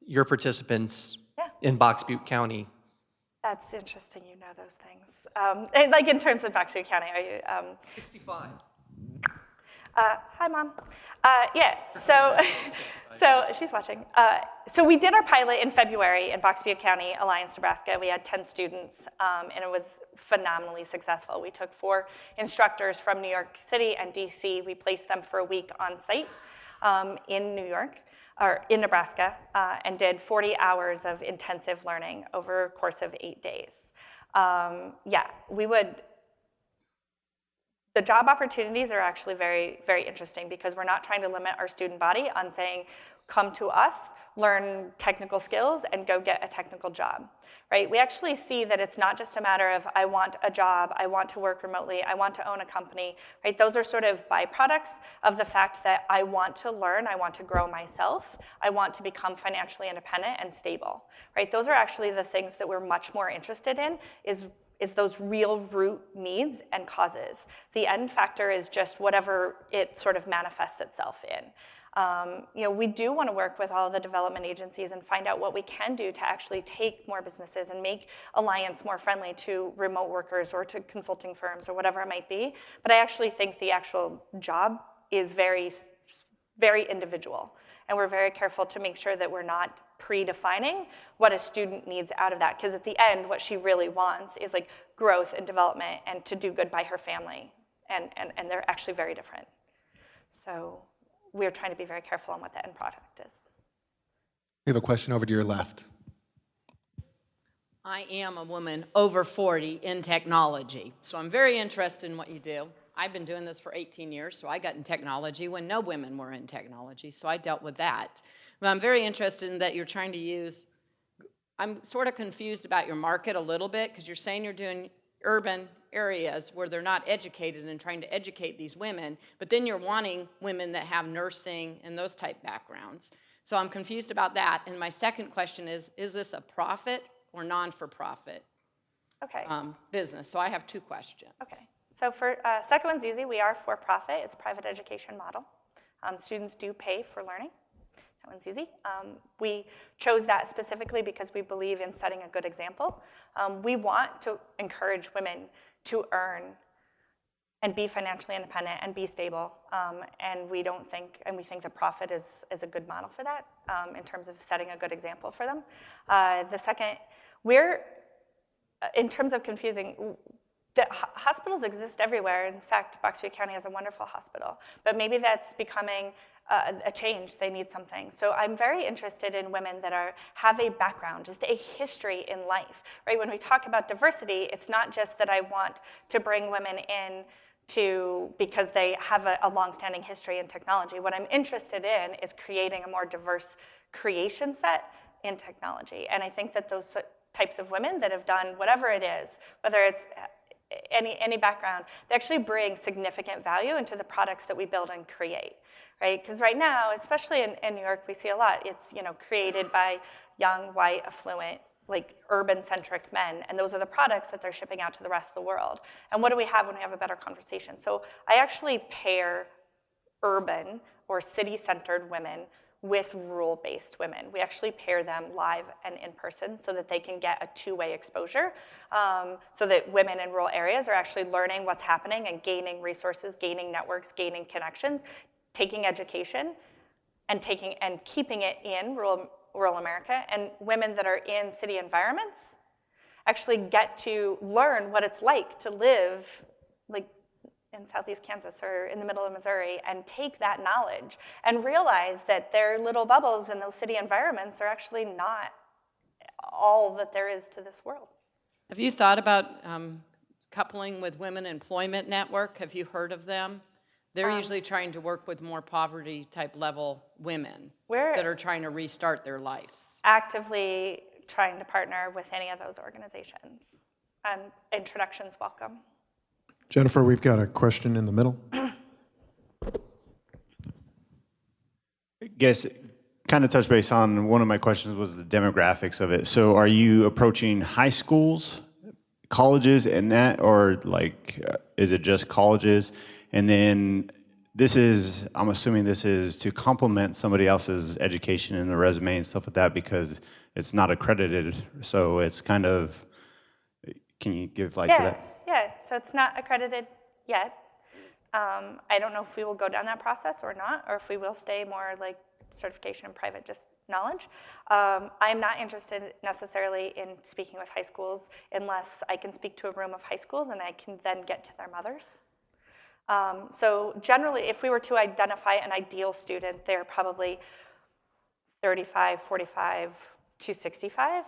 your participants in Box Butte County? That's interesting, you know those things. Like in terms of Box Butte County, are you? 65. Hi, Mom. Yeah, so she's watching. So we did our pilot in February in Box Butte County, Alliance, Nebraska. We had 10 students, and it was phenomenally successful. We took 4 instructors from New York City and DC. We placed them for a week on site in New York, or in Nebraska, and did 40 hours of intensive learning over a course of 8 days. Yeah, we would. the job opportunities are actually very, very interesting because we're not trying to limit our student body on saying, come to us, learn technical skills, and go get a technical job, right? We actually see that it's not just a matter of, I want a job, I want to work remotely, I want to own a company, right? Those are sort of byproducts of the fact that I want to learn, I want to grow myself, I want to become financially independent and stable, right? Those are actually the things that we're much more interested in, is those real root needs and causes. The end factor is just whatever it sort of manifests itself in. We do want to work with all the development agencies and find out what we can do to actually take more businesses and make Alliance more friendly to remote workers or to consulting firms or whatever it might be. But I actually think the actual job is very, very individual. And we're very careful to make sure that we're not predefining what a student needs out of that. Because at the end, what she really wants is like growth and development and to do good by her family. And they're actually very different. So we're trying to be very careful on what the end product is. We have a question over to your left. I am a woman over 40 in technology, so I'm very interested in what you do. I've been doing this for 18 years, so I got in technology when no women were in technology, so I dealt with that. But I'm very interested in that you're trying to use, I'm sort of confused about your market a little bit, because you're saying you're doing urban areas where they're not educated and trying to educate these women, but then you're wanting women that have nursing and those type backgrounds. So I'm confused about that. And my second question is this a profit or non-for-profit business? So I have two questions. Okay. So for second one's easy. We are for-profit. It's a private education model. Students do pay for learning. That one's easy. We chose that specifically because we believe in setting a good example. We want to encourage women to earn and be financially independent and be stable. And we think the profit is a good model for that in terms of setting a good example for them. The second, in terms of confusing, the hospitals exist everywhere. In fact, Box Butte County has a wonderful hospital, but maybe that's becoming a change. They need something. So I'm very interested in women that have a background, just a history in life, right? When we talk about diversity, it's not just that I want to bring women in because they have a longstanding history in technology. What I'm interested in is creating a more diverse creation set in technology. And I think that those types of women that have done whatever it is, whether it's any background, they actually bring significant value into the products that we build and create, right? Because right now, especially in New York, we see a lot. It's created by young, white, affluent, like urban-centric men, and those are the products that they're shipping out to the rest of the world. And what do we have when we have a better conversation? So I actually pair urban or city-centered women with rural-based women. We actually pair them live and in person so that they can get a two-way exposure, so that women in rural areas are actually learning what's happening and gaining resources, gaining networks, gaining connections, taking education, and keeping it in rural America. And women that are in city environments actually get to learn what it's like to live like in southeast Kansas or in the middle of Missouri and take that knowledge and realize that their little bubbles in those city environments are actually not all that there is to this world. Have you thought about coupling with Women Employment Network? Have you heard of them? They're usually trying to work with more poverty type level women that are trying to restart their lives. Actively trying to partner with any of those organizations. And introductions welcome. Jennifer, we've got a question in the middle. I guess kind of touch base on one of my questions was the demographics of it. So are you approaching high schools, colleges and that, or like is it just colleges? And then I'm assuming this is to complement somebody else's education in the resume and stuff like that because it's not accredited. So it's kind of, can you give light to that? Yeah, so it's not accredited yet. I don't know if we will go down that process or not, or if we will stay more like certification and private just knowledge. I'm not interested necessarily in speaking with high schools unless I can speak to a room of high schools and I can then get to their mothers. So generally, if we were to identify an ideal student, they're probably 35, 45, to 65.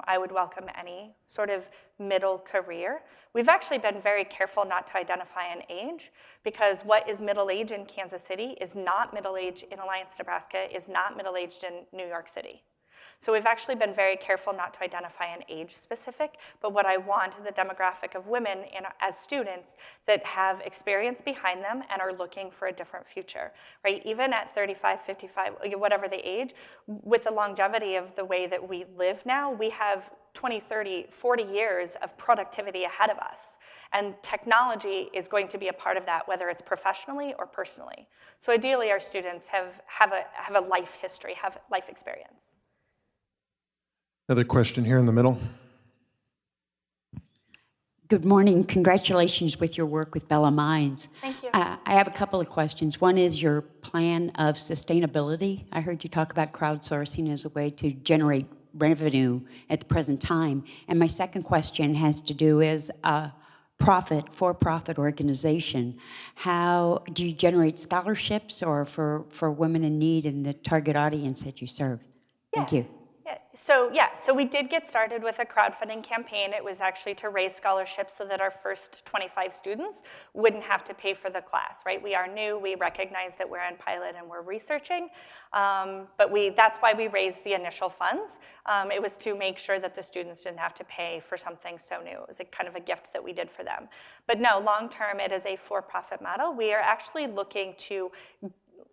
I would welcome any sort of middle career. We've actually been very careful not to identify an age, because what is middle age in Kansas City is not middle age in Alliance, Nebraska, is not middle aged in New York City. So we've actually been very careful not to identify an age specific, but what I want is a demographic of women as students that have experience behind them and are looking for a different future, right? Even at 35, 55, whatever the age, with the longevity of the way that we live now, we have 20, 30, 40 years of productivity ahead of us. And technology is going to be a part of that, whether it's professionally or personally. So ideally, our students have a life history, have life experience. Another question here in the middle. Good morning. Congratulations with your work with Bella Mines. Thank you. I have a couple of questions. One is your plan of sustainability. I heard you talk about crowdsourcing as a way to generate revenue at the present time. And my second question has to do with for-profit organization. How do you generate scholarships or for women in need in the target audience that you serve? Thank you. So we did get started with a crowdfunding campaign. It was actually to raise scholarships so that our first 25 students wouldn't have to pay for the class, right? We are new, we recognize that we're in pilot and we're researching, but that's why we raised the initial funds. It was to make sure that the students didn't have to pay for something so new. It was a kind of a gift that we did for them. But no, long term, it is a for-profit model. We are actually looking to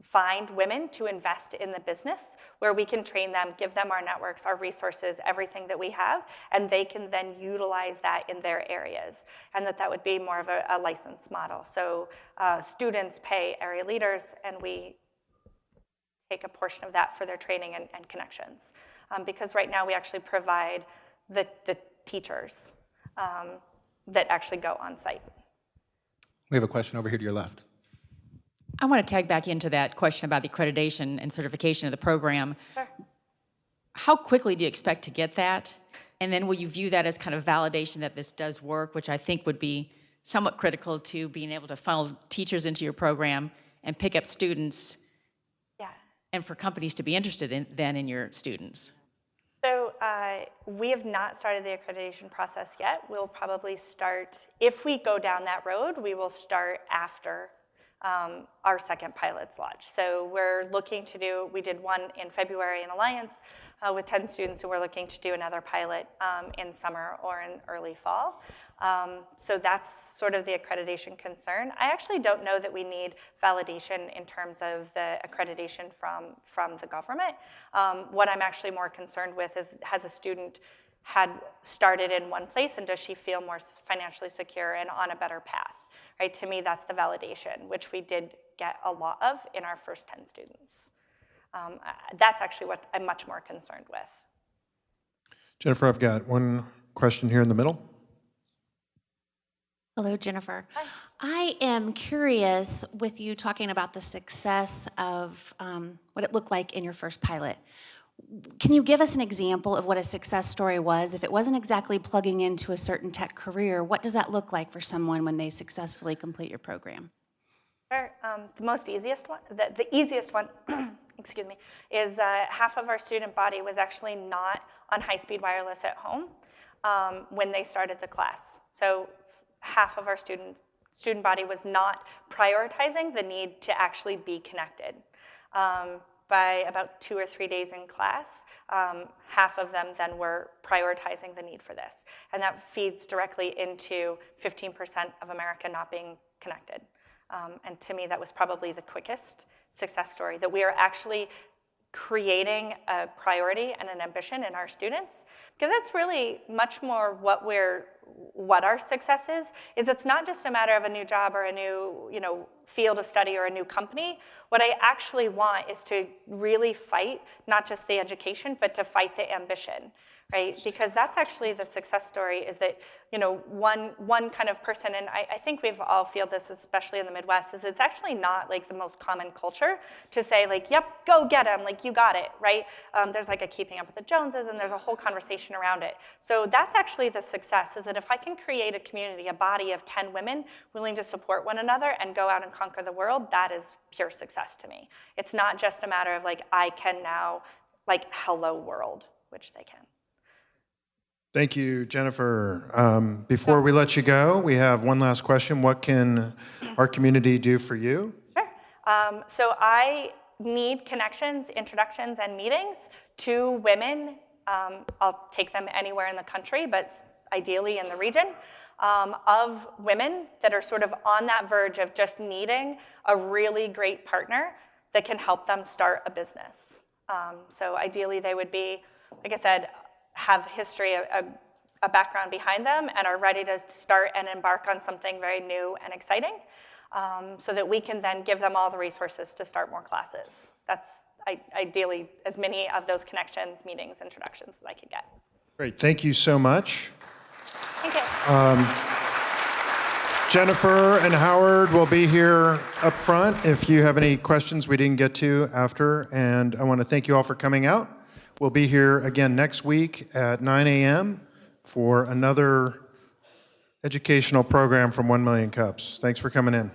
find women to invest in the business where we can train them, give them our networks, our resources, everything that we have, and they can then utilize that in their areas. And that would be more of a license model. So students pay area leaders, and we take a portion of that for their training and connections. Because right now we actually provide the teachers that actually go on site. We have a question over here to your left. I want to tag back into that question about the accreditation and certification of the program. Sure. How quickly do you expect to get that? And then will you view that as kind of validation that this does work, which I think would be somewhat critical to being able to funnel teachers into your program and pick up students, and for companies to be interested in your students? So we have not started the accreditation process yet. We'll probably start, if we go down that road, we will start after our second pilot's launch. So we're looking to we did one in February in Alliance with 10 students, and we're looking to do another pilot in summer or in early fall. So that's sort of the accreditation concern. I actually don't know that we need validation in terms of the accreditation from the government. What I'm actually more concerned with is, has a student had started in one place, and does she feel more financially secure and on a better path? Right, to me, that's the validation, which we did get a lot of in our first 10 students. That's actually what I'm much more concerned with. Jennifer, I've got one question here in the middle. Hello, Jennifer. Hi. I am curious, with you talking about the success of what it looked like in your first pilot. Can you give us an example of what a success story was? If it wasn't exactly plugging into a certain tech career, what does that look like for someone when they successfully complete your program? Sure. The easiest one, excuse me, is half of our student body was actually not on high-speed wireless at home when they started the class. So half of our student body was not prioritizing the need to actually be connected. By about 2 or 3 days in class, half of them then were prioritizing the need for this. And that feeds directly into 15% of America not being connected. And to me, that was probably the quickest success story, that we are actually creating a priority and an ambition in our students, because that's really much more what our success is it's not just a matter of a new job or a new field of study or a new company. What I actually want is to really fight not just the education, but to fight the ambition, right? Because that's actually the success story, is that one kind of person, and I think we've all feel this, especially in the Midwest, is it's actually not like the most common culture to say like, yep, go get them, like you got it, right? There's like a keeping up with the Joneses, and there's a whole conversation around it. So that's actually the success, is that if I can create a community, a body of 10 women willing to support one another and go out and conquer the world, that is pure success to me. It's not just a matter of like, I can now, like, hello world. which they can. Thank you, Jennifer. Before we let you go, we have one last question. What can our community do for you? Sure. So I need connections, introductions, and meetings to women. I'll take them anywhere in the country, but ideally in the region, of women that are sort of on that verge of just needing a really great partner that can help them start a business. So ideally they would be, like I said, have history, a background behind them, and are ready to start and embark on something very new and exciting, so that we can then give them all the resources to start more classes. That's ideally as many of those connections, meetings, introductions as I could get. Great, thank you so much. Thank you. Jennifer and Howard will be here up front if you have any questions we didn't get to after, and I want to thank you all for coming out. We'll be here again next week at 9 a.m. for another educational program from 1 Million Cups. Thanks for coming in.